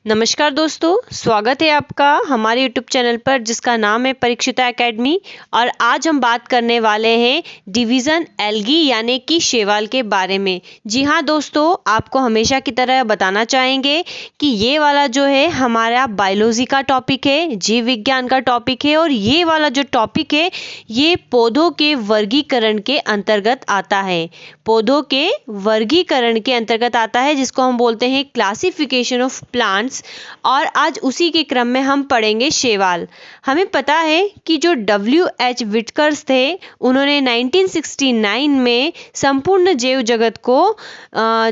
नमस्कार दोस्तों, स्वागत है आपका हमारे यूट्यूब चैनल पर जिसका नाम है परीक्षिता एकेडमी। और आज हम बात करने वाले हैं डिवीज़न एल्गी यानी कि शैवाल के बारे में। जी हाँ दोस्तों, आपको हमेशा की तरह बताना चाहेंगे कि ये वाला जो है हमारा बायोलॉजी का टॉपिक है, जीव विज्ञान का टॉपिक है। और ये वाला जो टॉपिक है ये पौधों के वर्गीकरण के अंतर्गत आता है। पौधों के वर्गीकरण के अंतर्गत आता है जिसको हम बोलते हैं क्लासिफिकेशन ऑफ प्लांट्स। और आज उसी के क्रम में हम पढ़ेंगे शैवाल। हमें पता है कि जो W.H. विटकर्स थे उन्होंने 1969 में संपूर्ण जैव जगत को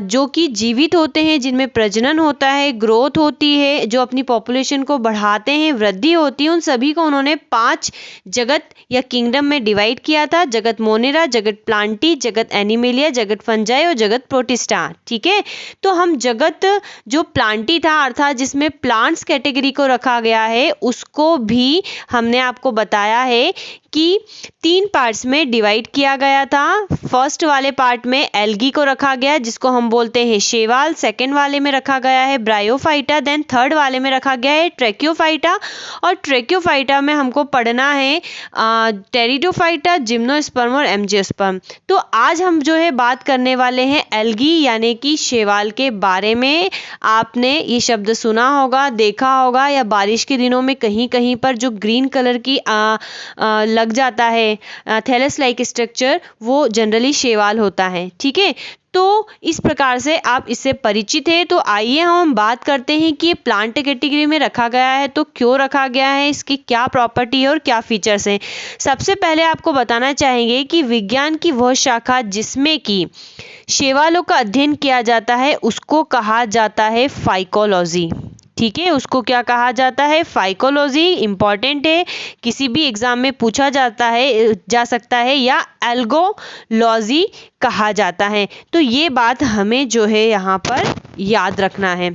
जो कि जीवित होते हैं, जिनमें प्रजनन होता है, ग्रोथ होती है, जो अपनी पॉपुलेशन को बढ़ाते हैं, वृद्धि होती है, उन सभी को उन्होंने 5 जगत या किंगडम में डिवाइड किया था। जगत मोनेरा, जगत प्लांटी, जगत एनिमेलिया, जगत फंजाई और जगत प्रोटिस्टा। ठीक है, तो हम जगत जो प्लांटी था अर्थात जिसमें प्लांट्स कैटेगरी को रखा गया है उसको भी हमने आपको बताया है कि 3 पार्ट्स में डिवाइड किया गया था। फर्स्ट वाले पार्ट में एल्गी को रखा गया जिसको हम बोलते हैं शैवाल, सेकंड वाले में रखा गया है ब्रायोफाइटा, देन थर्ड वाले में रखा गया है ट्रैकियोफाइटा। और ट्रैकियोफाइटा में हमको पढ़ना है टेरिडोफाइटा, जिम्नोस्पर्म और एंजियोस्पर्म। तो आज हम जो है बात करने वाले हैं एल्गी यानी कि शैवाल के बारे में। आपने ये शब्द सुना होगा, देखा होगा, या बारिश के दिनों में कहीं कहीं पर जो ग्रीन कलर की लग जाता है थैलस लाइक स्ट्रक्चर, वो जनरली शैवाल होता है। ठीक है, तो इस प्रकार से आप इससे परिचित हैं। तो आइए हम बात करते हैं कि ये प्लांट कैटेगरी में रखा गया है तो क्यों रखा गया है, इसकी क्या प्रॉपर्टी है और क्या फीचर्स हैं। सबसे पहले आपको बताना चाहेंगे कि विज्ञान की वह शाखा जिसमें कि शैवालों का अध्ययन किया जाता है उसको कहा जाता है फाइकोलॉजी। ठीक है, उसको क्या कहा जाता है? फाइकोलॉजी। इंपॉर्टेंट है, किसी भी एग्जाम में पूछा जा सकता है, या एल्गोलॉजी कहा जाता है। तो ये बात हमें जो है यहाँ पर याद रखना है।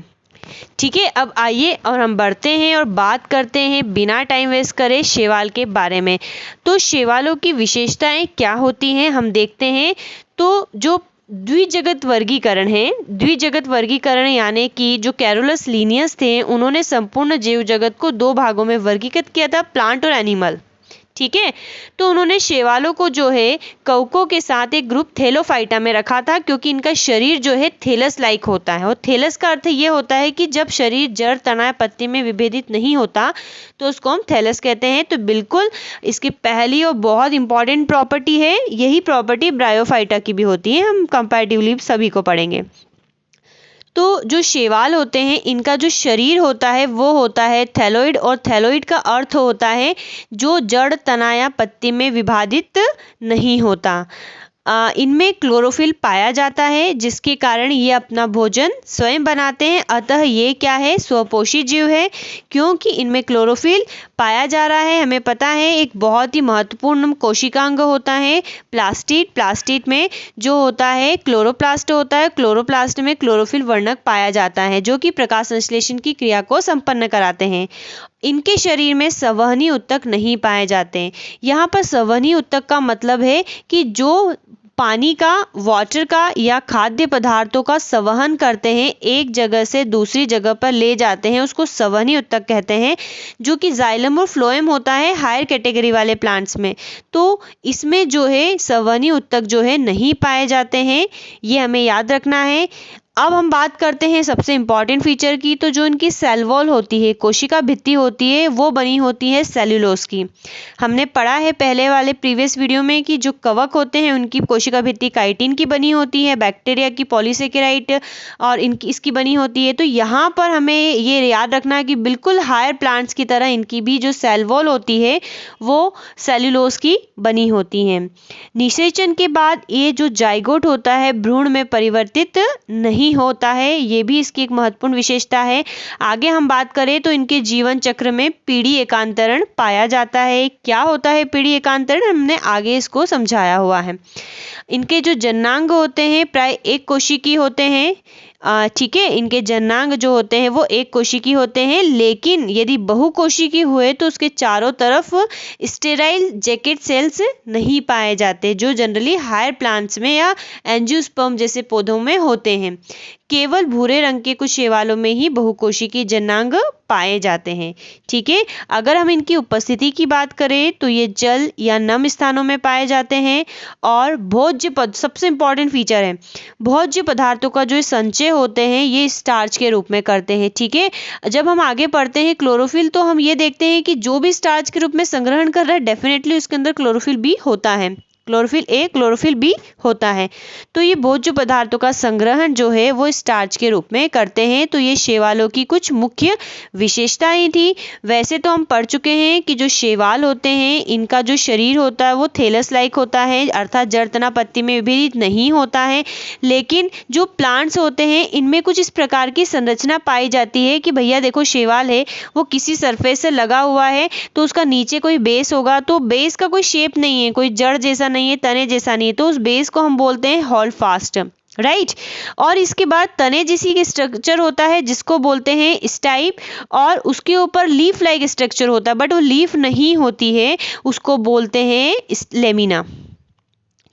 ठीक है, अब आइए और हम बढ़ते हैं और बात करते हैं बिना टाइम वेस्ट करे शैवाल के बारे में। तो शैवालों की विशेषताएं क्या होती हैं हम देखते हैं। तो जो द्विजगत वर्गीकरण है, द्विजगत वर्गीकरण यानी कि जो कैरोलस लीनियस थे उन्होंने संपूर्ण जीव जगत को 2 भागों में वर्गीकृत किया था, प्लांट और एनिमल। ठीक है, तो उन्होंने शैवालों को जो है कवकों के साथ एक ग्रुप थैलोफाइटा में रखा था क्योंकि इनका शरीर जो है थैलस लाइक होता है। और थैलस का अर्थ ये होता है कि जब शरीर जड़, तना या पत्ती में विभेदित नहीं होता तो उसको हम थैलस कहते हैं। तो बिल्कुल इसकी पहली और बहुत इंपॉर्टेंट प्रॉपर्टी है, यही प्रॉपर्टी ब्रायोफाइटा की भी होती है। हम कंपैरेटिवली सभी को पढ़ेंगे। तो जो शैवाल होते हैं इनका जो शरीर होता है वो होता है थैलोइड, और थैलोइड का अर्थ होता है जो जड़, तना या पत्ती में विभाजित नहीं होता। इनमें क्लोरोफिल पाया जाता है जिसके कारण ये अपना भोजन स्वयं बनाते हैं। अतः ये क्या है? स्वपोषी जीव है क्योंकि इनमें क्लोरोफिल पाया जा रहा है। हमें पता है एक बहुत ही महत्वपूर्ण कोशिकांग होता है प्लास्टिड। प्लास्टिड में जो होता है क्लोरोप्लास्ट होता है। क्लोरोप्लास्ट में क्लोरोफिल वर्णक पाया जाता है जो कि प्रकाश संश्लेषण की क्रिया को संपन्न कराते हैं। इनके शरीर में संवहनी ऊतक नहीं पाए जाते। यहाँ पर संवहनी ऊतक का मतलब है कि जो पानी का, वाटर का या खाद्य पदार्थों का संवहन करते हैं, एक जगह से दूसरी जगह पर ले जाते हैं, उसको संवहनी ऊतक कहते हैं, जो कि जाइलम और फ्लोएम होता है हायर कैटेगरी वाले प्लांट्स में। तो इसमें जो है संवहनी ऊतक जो है नहीं पाए जाते हैं, ये हमें याद रखना है। अब हम बात करते हैं सबसे इंपॉर्टेंट फीचर की। तो जो इनकी सेल वॉल होती है, कोशिका भित्ति होती है, वो बनी होती है सेल्यूलोज की। हमने पढ़ा है पहले वाले प्रीवियस वीडियो में कि जो कवक होते हैं उनकी कोशिका भित्ति काइटिन की बनी होती है, बैक्टीरिया की पॉलीसेकेराइड और इसकी बनी होती है। तो यहाँ पर हमें ये याद रखना है कि बिल्कुल हायर प्लांट्स की तरह इनकी भी जो सेल वॉल होती है वो सेल्यूलोज की बनी होती है। निषेचन के बाद ये जो जाइगोट होता है भ्रूण में परिवर्तित नहीं होता है, ये भी इसकी एक महत्वपूर्ण विशेषता है। आगे हम बात करें तो इनके जीवन चक्र में पीढ़ी एकांतरण पाया जाता है। क्या होता है पीढ़ी एकांतरण? हमने आगे इसको समझाया हुआ है। इनके जो जननांग होते हैं प्राय एक कोशिकी होते हैं। ठीक है, इनके जननांग जो होते हैं वो एक कोशिकी होते हैं, लेकिन यदि बहुकोशिकी हुए तो उसके चारों तरफ स्टेराइल जैकेट सेल्स नहीं पाए जाते जो जनरली हायर प्लांट्स में या एंजियोस्पर्म जैसे पौधों में होते हैं। केवल भूरे रंग के कुछ शैवालों में ही बहुकोशिकीय जननांग पाए जाते हैं। ठीक है, अगर हम इनकी उपस्थिति की बात करें तो ये जल या नम स्थानों में पाए जाते हैं और भोज्य सबसे इंपॉर्टेंट फीचर है, भोज्य पदार्थों का जो संचय होते हैं ये स्टार्च के रूप में करते हैं। ठीक है, जब हम आगे पढ़ते हैं क्लोरोफिल तो हम ये देखते हैं कि जो भी स्टार्च के रूप में संग्रहण कर रहा है डेफिनेटली उसके अंदर क्लोरोफिल भी होता है, क्लोरोफिल ए क्लोरोफिल बी होता है। तो ये भोज्य पदार्थों का संग्रहण जो है वो स्टार्च के रूप में करते हैं। तो ये शैवालों की कुछ मुख्य विशेषताएं थी। वैसे तो हम पढ़ चुके हैं कि जो शैवाल होते हैं इनका जो शरीर होता है वो थैलस लाइक होता है, अर्थात जड़ तना पत्ती में विभेदित नहीं होता है। लेकिन जो प्लांट्स होते हैं इनमें कुछ इस प्रकार की संरचना पाई जाती है कि भैया देखो शैवाल है वो किसी सरफेस से लगा हुआ है तो उसका नीचे कोई बेस होगा, तो बेस का कोई शेप नहीं है, कोई जड़ जैसा नहीं है, तने जैसा नहीं है, तो उस बेस को हम बोलते हैं होल्ड फास्ट, राइट। और इसके बाद तने जैसी की स्ट्रक्चर होता है जिसको बोलते हैं स्टाइप, और उसके ऊपर लीफ लाइक स्ट्रक्चर होता है बट वो लीफ नहीं होती है, उसको बोलते हैं लेमिना।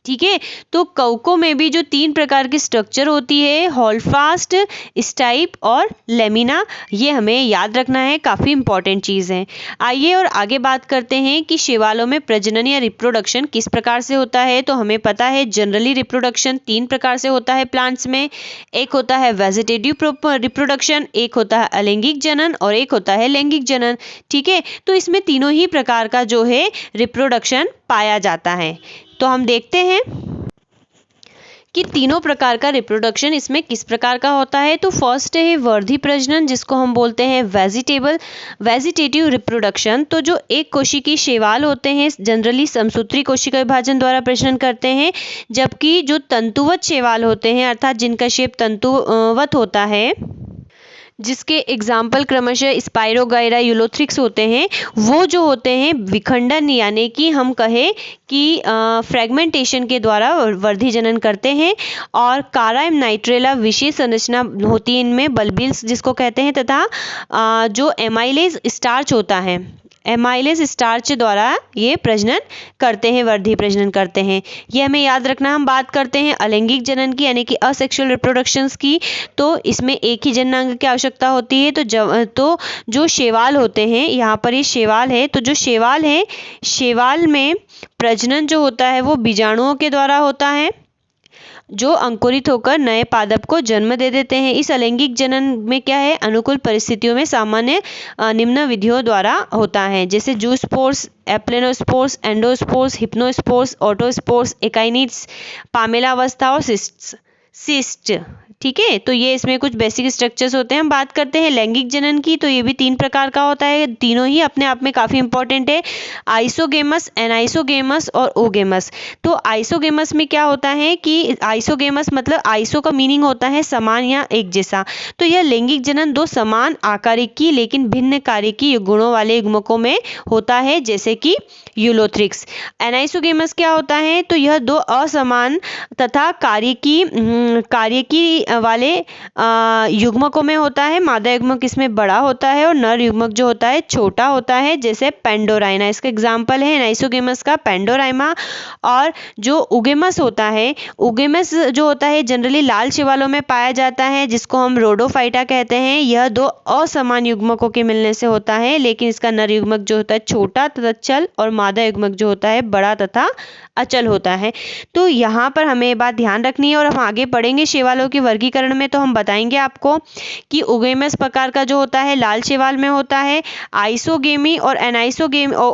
ठीक है, तो कवकों में भी जो 3 प्रकार की स्ट्रक्चर होती है, होल्डफास्ट, स्टाइप और लेमिना, ये हमें याद रखना है, काफ़ी इंपॉर्टेंट चीज़ है। आइए और आगे बात करते हैं कि शैवालों में प्रजनन या रिप्रोडक्शन किस प्रकार से होता है। तो हमें पता है जनरली रिप्रोडक्शन 3 प्रकार से होता है प्लांट्स में, एक होता है वेजिटेटिव रिप्रोडक्शन, एक होता है अलैंगिक जनन और एक होता है लैंगिक जनन। ठीक है, तो इसमें तीनों ही प्रकार का जो है रिप्रोडक्शन पाया जाता है। तो हम देखते हैं कि तीनों प्रकार का रिप्रोडक्शन इसमें किस प्रकार का होता है। तो फर्स्ट है वर्धी प्रजनन जिसको हम बोलते हैं वेजिटेटिव रिप्रोडक्शन। तो जो एक कोशिकीय शैवाल होते हैं जनरली समसूत्री कोशिका विभाजन द्वारा प्रजनन करते हैं, जबकि जो तंतुवत शैवाल होते हैं अर्थात जिनका शेप तंतुवत होता है, जिसके एग्जाम्पल क्रमशः स्पाइरोगाइरा यूलोथ्रिक्स होते हैं, वो जो होते हैं विखंडन यानी कि हम कहें कि फ्रेगमेंटेशन के द्वारा वर्धी जनन करते हैं। और कारा नाइट्रेला विशेष संरचना होती है इनमें, बल्बिल्स जिसको कहते हैं, तथा जो एमाइलेज स्टार्च होता है, एमाइलेज स्टार्च द्वारा ये प्रजनन करते हैं, वर्धी प्रजनन करते हैं। ये हमें याद रखना। हम बात करते हैं अलैंगिक जनन की यानी कि असेक्सुअल रिप्रोडक्शंस की। तो इसमें एक ही जननांग की आवश्यकता होती है। तो जो शैवाल होते हैं, यहाँ पर ये शैवाल है, तो जो शैवाल है, शैवाल में प्रजनन जो होता है वो बीजाणुओं के द्वारा होता है जो अंकुरित होकर नए पादप को जन्म दे देते हैं। इस अलैंगिक जनन में क्या है, अनुकूल परिस्थितियों में सामान्य निम्न विधियों द्वारा होता है, जैसे जूस्पोर्स, एप्लेनोस्पोर्स, एंडोस्पोर्स, हिप्नोस्पोर्स, ऑटोस्पोर्स, एकाइनिड्स, पामेलावस्था और सिस्ट। ठीक है, तो ये इसमें कुछ बेसिक स्ट्रक्चर्स होते हैं। हम बात करते हैं लैंगिक जनन की, तो ये भी 3 प्रकार का होता है, तीनों ही अपने आप में काफ़ी इंपॉर्टेंट है, आइसोगेमस, एनाइसोगेमस और ओगेमस। तो आइसोगेमस में क्या होता है कि आइसोगेमस मतलब आइसो का मीनिंग होता है समान या एक जैसा। तो यह लैंगिक जनन 2 समान आकारिकी लेकिन भिन्न कार्यकी गुणों वाले युग्मकों में होता है, जैसे कि यूलोथ्रिक्स। एनाइसोगेमस क्या होता है, तो यह 2 असमान तथा कार्यकी वाले युग्मकों में होता है। मादा युग्मक इसमें बड़ा होता है और नर युग्मक जो होता है छोटा होता है, जैसे पेंडोराइना इसका एग्जाम्पल है एनाइसोगेमस का, पेंडोराइमा। और जो उगेमस होता है, उगेमस जो होता है जनरली लाल शैवालों में पाया जाता है, जिसको हम रोडोफाइटा कहते हैं। यह 2 असमान युग्मकों के मिलने से होता है, लेकिन इसका नर युग्मक जो होता है छोटा तथा चल और मादा युग्मक जो होता है बड़ा तथा अचल होता है। तो यहाँ पर हमें ये बात ध्यान रखनी है। और हम आगे पढ़ेंगे शैवालों के वर्गीकरण में, तो हम बताएंगे आपको कि उगेमस प्रकार का जो होता है लाल शैवाल में होता है, आइसोगेमी और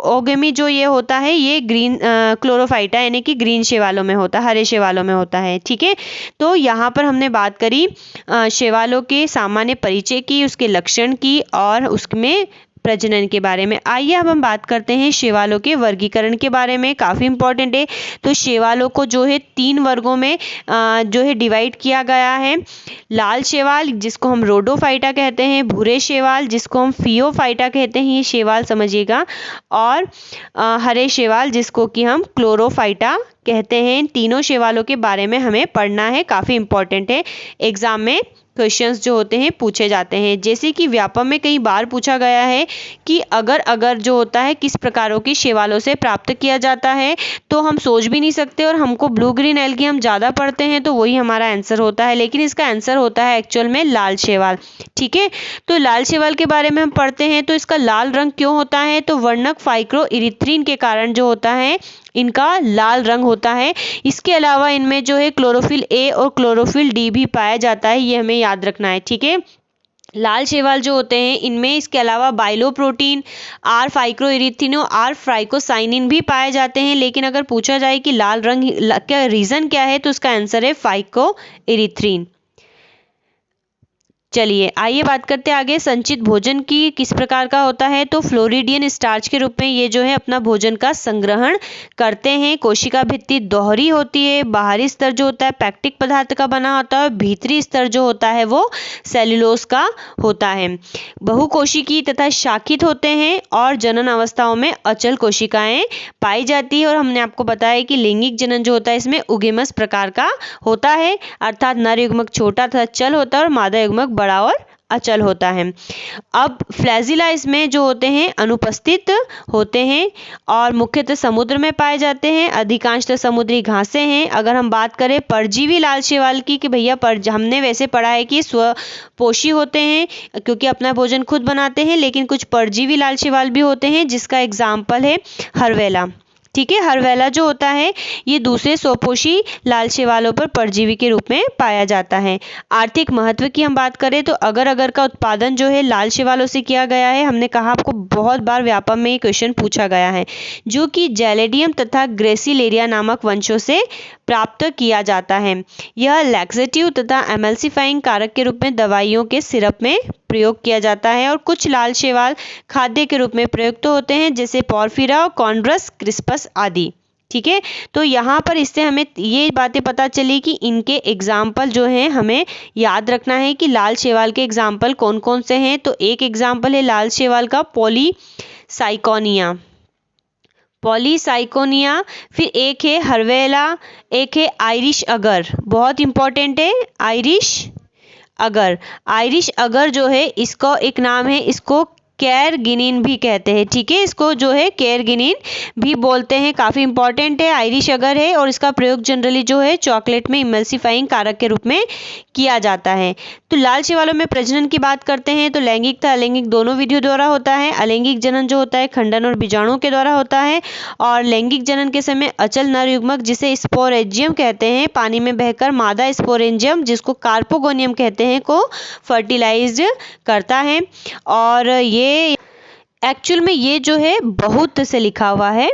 ओगेमी जो ये होता है ये ग्रीन क्लोरोफाइटा यानी कि ग्रीन शैवालों में होता है, हरे शैवालों में होता है। ठीक है, तो यहाँ पर हमने बात करी शैवालों के सामान्य परिचय की, उसके लक्षण की और उसमें प्रजनन के बारे में। आइए अब हम बात करते हैं शैवालों के वर्गीकरण के बारे में, काफ़ी इंपॉर्टेंट है। तो शैवालों को जो है 3 वर्गों में जो है डिवाइड किया गया है। लाल शैवाल जिसको हम रोडोफाइटा कहते हैं, भूरे शैवाल जिसको हम फियोफाइटा कहते हैं, ये शैवाल समझिएगा, और हरे शैवाल जिसको कि हम क्लोरोफाइटा कहते हैं। तीनों शैवालों के बारे में हमें पढ़ना है, काफ़ी इंपॉर्टेंट है, एग्जाम में क्वेश्चंस जो होते हैं पूछे जाते हैं। जैसे कि व्यापम में कई बार पूछा गया है कि अगर अगर जो होता है किस प्रकारों की शैवालों से प्राप्त किया जाता है, तो हम सोच भी नहीं सकते और हमको ब्लू ग्रीन एल्गी हम ज़्यादा पढ़ते हैं तो वही हमारा आंसर होता है, लेकिन इसका आंसर होता है एक्चुअल में लाल शैवाल। ठीक है, तो लाल शैवाल के बारे में हम पढ़ते हैं तो इसका लाल रंग क्यों होता है, तो वर्णक फाइक्रोइरिथ्रिन के कारण जो होता है इनका लाल रंग होता है। इसके अलावा इनमें जो है क्लोरोफिल ए और क्लोरोफिल डी भी पाया जाता है, ये हमें याद रखना है। ठीक है, लाल शैवाल जो होते हैं इनमें इसके अलावा बाइलोप्रोटीन, आर फाइक्रोइरिथ्रिन और आर फ्राइकोसाइनिन भी पाए जाते हैं। लेकिन अगर पूछा जाए कि लाल रंग क्या रीज़न क्या है, तो उसका आंसर है फाइक्रोइरिथ्रिन। चलिए आइए बात करते हैं आगे संचित भोजन की किस प्रकार का होता है। तो फ्लोरिडियन स्टार्च के रूप में ये जो है अपना भोजन का संग्रहण करते हैं। कोशिका भित्ति दोहरी होती है, बाहरी स्तर जो होता है पैक्टिक पदार्थ का बना होता है, भीतरी स्तर जो होता है वो सेल्यूलोज का होता है। बहुकोशिकी तथा शाखित होते हैं और जनन अवस्थाओं में अचल कोशिकाएं पाई जाती है। और हमने आपको बताया कि लैंगिक जनन जो होता है इसमें उगेमस प्रकार का होता है, अर्थात नर युग्मक छोटा तथा चल होता है और मादा युग्मक बड़ा और अचल होता है। अब फ्लैजिला इसमें जो होते हैं अनुपस्थित होते हैं और मुख्यतः समुद्र में पाए जाते हैं। अधिकांशतः समुद्री घासें हैं। अगर हम बात करें परजीवी लाल शैवाल की कि भैया हमने वैसे पढ़ा है कि स्वपोषी होते हैं क्योंकि अपना भोजन खुद बनाते हैं, लेकिन कुछ परजीवी लाल शैवाल भी होते हैं जिसका एग्जाम्पल है हरवेला। ठीक है, हरवेला जो होता है ये दूसरे स्वपोषी लाल शैवालों पर परजीवी के रूप में पाया जाता है। आर्थिक महत्व की हम बात करें तो अगर अगर का उत्पादन जो है लाल शैवालों से किया गया है। हमने कहा आपको बहुत बार व्यापम में ये क्वेश्चन पूछा गया है, जो कि जेलेडियम तथा ग्रेसिलेरिया नामक वंशों से प्राप्त किया जाता है। यह लैक्सेटिव तथा एमल्सिफाइंग कारक के रूप में दवाइयों के सिरप में प्रयोग किया जाता है। और कुछ लाल शैवाल खाद्य के रूप में प्रयुक्त होते हैं जैसे पॉर्फिरा, कॉन्ड्रस क्रिस्पस आदि। ठीक है, तो यहाँ पर इससे हमें ये बातें पता चली कि इनके एग्जाम्पल जो हैं हमें याद रखना है कि लाल शैवाल के एग्जाम्पल कौन कौन से हैं। तो एक एग्जाम्पल है लाल शैवाल का पॉलीसाइकोनिया, फिर एक है हरवेला, एक है आयरिश अगर, बहुत इंपॉर्टेंट है आयरिश अगर जो है इसको एक नाम है, इसको कैरगिनिन भी कहते हैं। ठीक है, इसको जो है कैरगिनिन भी बोलते हैं, काफ़ी इंपॉर्टेंट है, आयरिश अगर है और इसका प्रयोग जनरली जो है चॉकलेट में इमल्सिफाइंग कारक के रूप में किया जाता है। तो लाल शैवालों में प्रजनन की बात करते हैं तो लैंगिक तथा अलैंगिक दोनों विधियों द्वारा होता है। अलैंगिक जनन जो होता है खंडन और बीजाणुओं के द्वारा होता है और लैंगिक जनन के समय अचल नर युग्मक जिसे स्पोरेंजियम कहते हैं पानी में बहकर मादा स्पोरेंजियम जिसको कार्पोगोनियम कहते हैं को फर्टिलाइज करता है। और ये एक्चुअल में ये जो है बहुत से लिखा हुआ है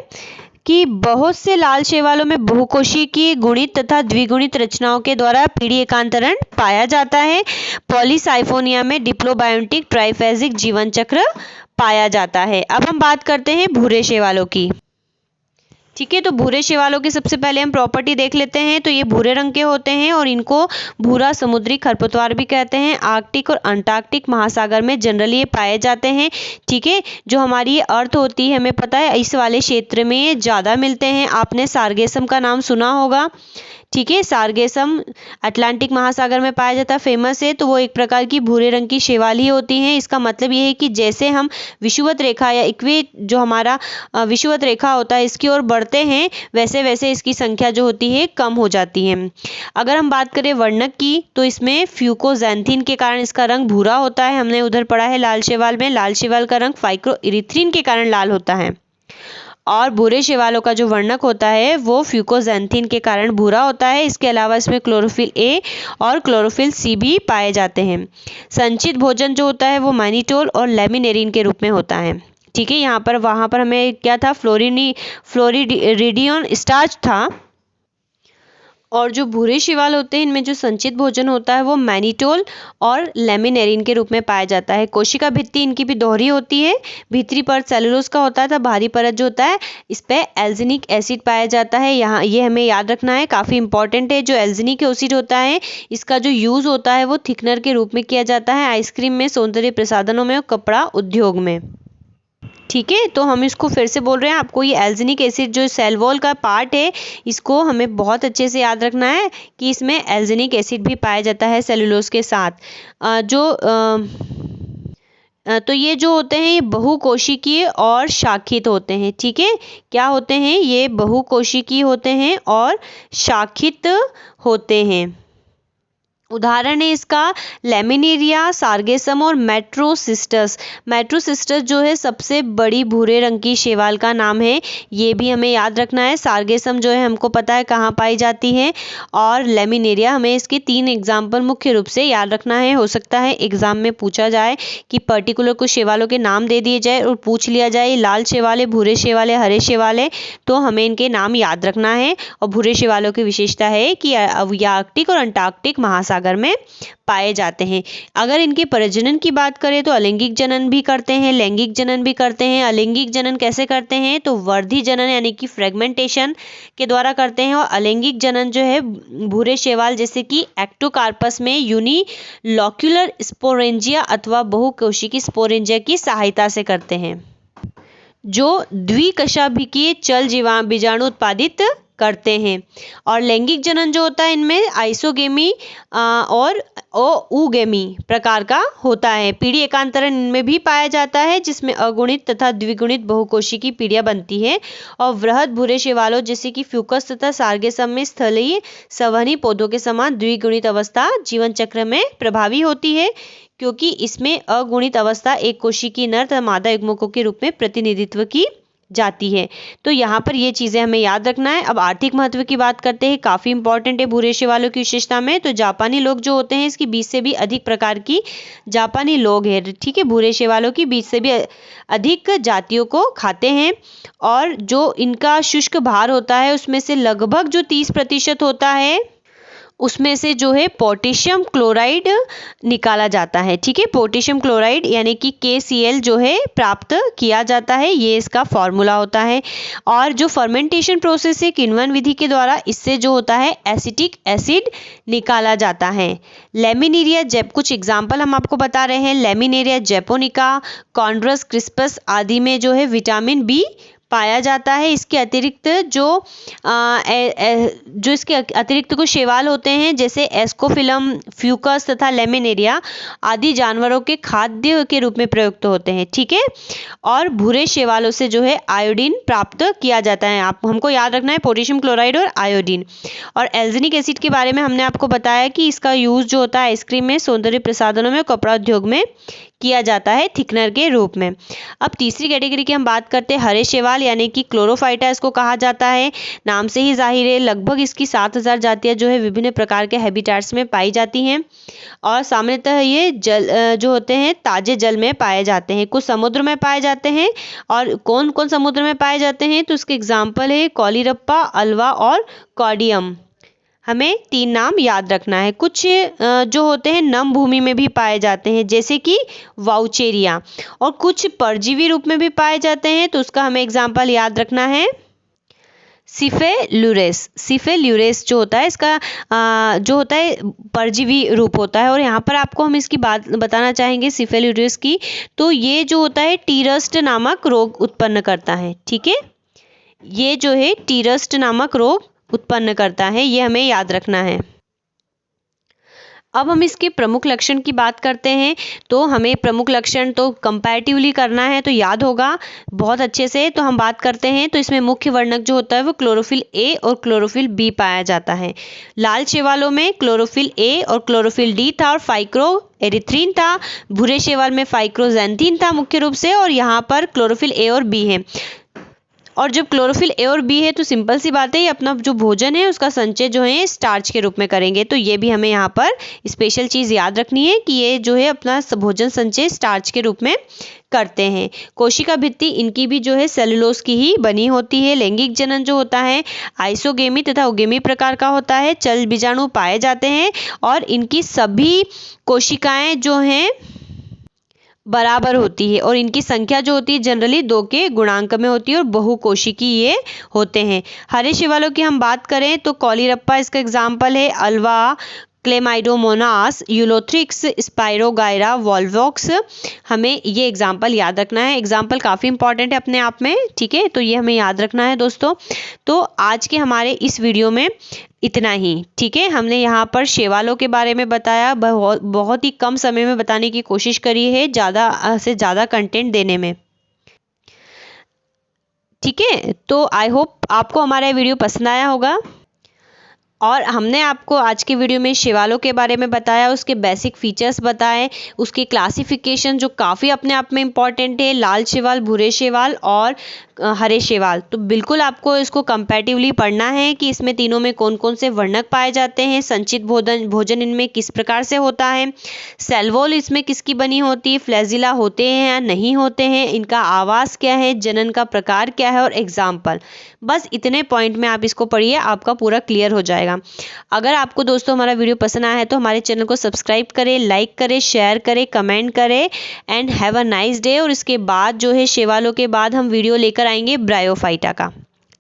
कि बहुत से लाल शैवालों में बहुकोशिकीय गुणित तथा द्विगुणित रचनाओं के द्वारा पीढ़ी एकांतरण पाया जाता है। पॉलीसाइफोनिया में डिप्लोबायोटिक ट्राइफेजिक जीवन चक्र पाया जाता है। अब हम बात करते हैं भूरे शैवालों की। ठीक है, तो भूरे शैवालों की सबसे पहले हम प्रॉपर्टी देख लेते हैं। तो ये भूरे रंग के होते हैं और इनको भूरा समुद्री खरपतवार भी कहते हैं। आर्कटिक और अंटार्कटिक महासागर में जनरली ये पाए जाते हैं। ठीक है, जो हमारी ये अर्थ होती है हमें पता है इस वाले क्षेत्र में ये ज़्यादा मिलते हैं। आपने सार्गेसम का नाम सुना होगा। ठीक है, सार्गेसम अटलांटिक महासागर में पाया जाता है, फेमस है। तो वो एक प्रकार की भूरे रंग की शैवाल ही होती हैं। इसका मतलब ये है कि जैसे हम विषुवत रेखा या इक्वे जो हमारा विषुवत रेखा होता है इसकी ओर बढ़ते हैं वैसे वैसे इसकी संख्या जो होती है कम हो जाती है। अगर हम बात करें वर्णक की तो इसमें फ्यूकोजैंथिन के कारण इसका रंग भूरा होता है। हमने उधर पढ़ा है लाल शैवाल में, लाल शैवाल का रंग फाइक्रोइरिथ्रिन के कारण लाल होता है और भूरे शैवालों का जो वर्णक होता है वो फ्यूकोजैंथिन के कारण भूरा होता है। इसके अलावा इसमें क्लोरोफिल ए और क्लोरोफिल सी भी पाए जाते हैं। संचित भोजन जो होता है वो मैनिटोल और लेमिनेरिन के रूप में होता है। ठीक है, यहाँ पर वहाँ पर हमें क्या था फ्लोरिडियन स्टार्च था। और जो भूरे शैवाल होते हैं इनमें जो संचित भोजन होता है वो मैनिटोल और लेमिनेरिन के रूप में पाया जाता है। कोशिका भित्ति इनकी भी दोहरी होती है, भीतरी परत सेलुलोज का होता है तथा बाहरी परत जो होता है इस पे एल्जिनिक एसिड पाया जाता है। यहाँ ये हमें याद रखना है, काफ़ी इंपॉर्टेंट है। जो एल्जिनिक एसिड होता है इसका जो यूज़ होता है वो थिकनर के रूप में किया जाता है आइसक्रीम में, सौंदर्य प्रसाधनों में और कपड़ा उद्योग में। ठीक है, तो हम इसको फिर से बोल रहे हैं आपको, ये एल्जिनिक एसिड जो सेल वॉल का पार्ट है, इसको हमें बहुत अच्छे से याद रखना है कि इसमें एल्जिनिक एसिड भी पाया जाता है सेलुलोज के साथ। तो ये जो होते हैं ये बहुकोशिकीय और शाखित होते हैं। ठीक है, क्या होते हैं ये? बहुकोशिकीय होते हैं और शाखित होते हैं। उदाहरण है इसका लैमिनेरिया, सार्गेसम और मेट्रोसिस्टस। मेट्रोसिस्टस जो है सबसे बड़ी भूरे रंग की शैवाल का नाम है, ये भी हमें याद रखना है। सार्गेसम जो है हमको पता है कहाँ पाई जाती है, और लैमिनेरिया हमें इसके 3 एग्जाम्पल मुख्य रूप से याद रखना है। हो सकता है एग्जाम में पूछा जाए कि पर्टिकुलर कुछ शैवालों के नाम दे दिए जाए और पूछ लिया जाए लाल शैवाल है, भूरे शैवाल है, हरे शैवाल है, तो हमें इनके नाम याद रखना है। और भूरे शैवालों की विशेषता है कि आर्कटिक और अंटार्कटिक महासागर में पाए जाते हैं। अगर इनके प्रजनन की बात करें तो अलैंगिक जनन भी करते हैं, लैंगिक जनन भी करते हैं। अलैंगिक जनन कैसे करते हैं? तो वर्धी जनन यानी कि फ्रेगमेंटेशन के द्वारा करते हैं। और अलैंगिक जनन जो है भूरे शैवाल जैसे कि एक्टोकार्पस में यूनिलॉक्यूलर स्पोरेंजिया अथवा बहुकोशिकीय स्पोरेंजिया की सहायता से करते हैं, जो द्विकशाभिकीय चल बीजाणु उत्पादित करते हैं। और लैंगिक जनन जो होता है इनमें आइसोगेमी और ओगेमी प्रकार का होता है। पीढ़ी एकांतरण इनमें भी पाया जाता है, जिसमें अगुणित तथा द्विगुणित बहुकोशिकीय पीढ़ियां बनती है। और वृहद भूरे शैवालों जैसे कि फ्यूकस तथा सार्गेसम में स्थलीय संवहनी पौधों के समान द्विगुणित अवस्था जीवन चक्र में प्रभावी होती है, क्योंकि इसमें अगुणित अवस्था एक कोशिकीय नर तथा मादा युग्मकों के रूप में प्रतिनिधित्व की जाती है। तो यहाँ पर ये चीज़ें हमें याद रखना है। अब आर्थिक महत्व की बात करते हैं, काफ़ी इंपॉर्टेंट है भूरे शैवालों की विशेषता में। तो जापानी लोग जो होते हैं इसकी 20 से भी अधिक प्रकार की जापानी लोग हैं। ठीक है, भूरे शैवालों की 20 से भी अधिक जातियों को खाते हैं। और जो इनका शुष्क भार होता है उसमें से लगभग जो 30% होता है उसमें से जो है पोटेशियम क्लोराइड निकाला जाता है। ठीक है, पोटेशियम क्लोराइड यानी कि KCl जो है प्राप्त किया जाता है, ये इसका फॉर्मूला होता है। और जो फर्मेंटेशन प्रोसेस है किण्वन विधि के द्वारा, इससे जो होता है एसिटिक एसिड निकाला जाता है। लैमिनेरिया कुछ एग्जाम्पल हम आपको बता रहे हैं। लैमिनेरिया जैपोनिका, कॉन्ड्रस क्रिस्पस आदि में जो है विटामिन B पाया जाता है। इसके अतिरिक्त जो इसके अतिरिक्त कुछ शैवाल होते हैं जैसे एस्कोफिलम, फ्यूकस तथा लेमिनेरिया आदि जानवरों के खाद्य के रूप में प्रयुक्त होते हैं। ठीक है, और भूरे शैवालों से जो है आयोडीन प्राप्त किया जाता है। आप हमको याद रखना है पोटेशियम क्लोराइड और आयोडीन। और एल्जिनिक एसिड के बारे में हमने आपको बताया कि इसका यूज जो होता है आइसक्रीम में, सौंदर्य प्रसाधनों में, कपड़ा उद्योग में किया जाता है थिकनर के रूप में। अब तीसरी कैटेगरी की हम बात करते हैं हरे शैवाल यानी कि क्लोरोफाइटा इसको कहा जाता है। नाम से ही जाहिर है लगभग इसकी 7000 जातियां जो है विभिन्न प्रकार के हैबिटेट्स में पाई जाती हैं। और सामान्यतः ये जल जो होते हैं ताजे जल में पाए जाते हैं, कुछ समुद्र में पाए जाते हैं। और कौन कौन समुद्र में पाए जाते हैं तो इसके एग्जाम्पल है कॉलीरप्पा, अल्वा और कॉडियम। हमें 3 नाम याद रखना है। कुछ जो होते हैं नम भूमि में भी पाए जाते हैं जैसे कि वाउचेरिया, और कुछ परजीवी रूप में भी पाए जाते हैं तो उसका हमें एग्जाम्पल याद रखना है सिफेल्यूरेस। सिफेल्यूरेस जो होता है इसका जो होता है परजीवी रूप होता है। और यहाँ पर आपको हम इसकी बात बताना चाहेंगे सिफेल्यूरेस की, तो ये जो होता है टीरस्ट नामक रोग उत्पन्न करता है। ठीक है, ये जो है टीरस्ट नामक रोग उत्पन्न करता है, ये हमें याद रखना है। अब हम इसके प्रमुख लक्षण की बात करते हैं, तो हमें प्रमुख लक्षण तो कंपैरेटिवली करना है तो याद होगा बहुत अच्छे से। तो हम बात करते हैं तो इसमें मुख्य वर्णक जो होता है वो क्लोरोफिल A और क्लोरोफिल B पाया जाता है। लाल शैवालों में क्लोरोफिल A और क्लोरोफिल D था और फाइक्रोएरिथ्रिन था। भूरे शैवाल में फाइक्रोजैंथीन था मुख्य रूप से, और यहाँ पर क्लोरोफिल A और B है। और जब क्लोरोफिल A और B है तो सिंपल सी बात है, ये अपना जो भोजन है उसका संचय जो है स्टार्च के रूप में करेंगे। तो ये भी हमें यहाँ पर स्पेशल चीज़ याद रखनी है कि ये जो है अपना भोजन संचय स्टार्च के रूप में करते हैं। कोशिका भित्ति इनकी भी जो है सेलुलोज की ही बनी होती है। लैंगिक जनन जो होता है आइसोगेमी तथा ओगेमी प्रकार का होता है। चल बीजाणु पाए जाते हैं और इनकी सभी कोशिकाएं जो हैं बराबर होती है, और इनकी संख्या जो होती है जनरली 2 के गुणांक में होती है और बहुकोशिकीय ये होते हैं। हरे शैवालों की हम बात करें तो कॉलीरप्पा इसका एग्जाम्पल है, Alva, Chlamydomonas, Ulothrix, spirogyra, Volvox. हमें ये एग्जाम्पल याद रखना है। एग्जाम्पल काफ़ी इंपॉर्टेंट है अपने आप में, ठीक है, तो ये हमें याद रखना है दोस्तों। तो आज के हमारे इस वीडियो में इतना ही, ठीक है। हमने यहाँ पर शैवालों के बारे में बताया, बहुत ही कम समय में बताने की कोशिश करी है, ज़्यादा से ज़्यादा कंटेंट देने में, ठीक है। तो आई होप आपको हमारा वीडियो पसंद आया होगा और हमने आपको आज के वीडियो में शैवालों के बारे में बताया, उसके बेसिक फीचर्स बताए, उसकी क्लासिफिकेशन जो काफ़ी अपने आप में इम्पॉर्टेंट है, लाल शैवाल, भूरे शैवाल और हरे शैवाल। तो बिल्कुल आपको इसको कंपैरेटिवली पढ़ना है कि इसमें तीनों में कौन कौन से वर्णक पाए जाते हैं, संचित भोजन इनमें किस प्रकार से होता है, सेल वॉल इसमें किसकी बनी होती है, फ्लैजिला होते हैं या नहीं होते हैं, इनका आवास क्या है, जनन का प्रकार क्या है और एग्जाम्पल। बस इतने पॉइंट में आप इसको पढ़िए, आपका पूरा क्लियर हो जाएगा। अगर आपको दोस्तों हमारा वीडियो पसंद आया है तो हमारे चैनल को सब्सक्राइब करें, लाइक करें, शेयर करें, कमेंट करें and have a nice day. और इसके बाद जो है शैवालों के बाद हम वीडियो लेकर आएंगे ब्रायोफाइटा का,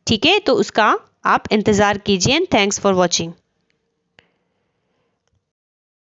ठीक है, तो उसका आप इंतज़ार कीजिए। And thanks for watching.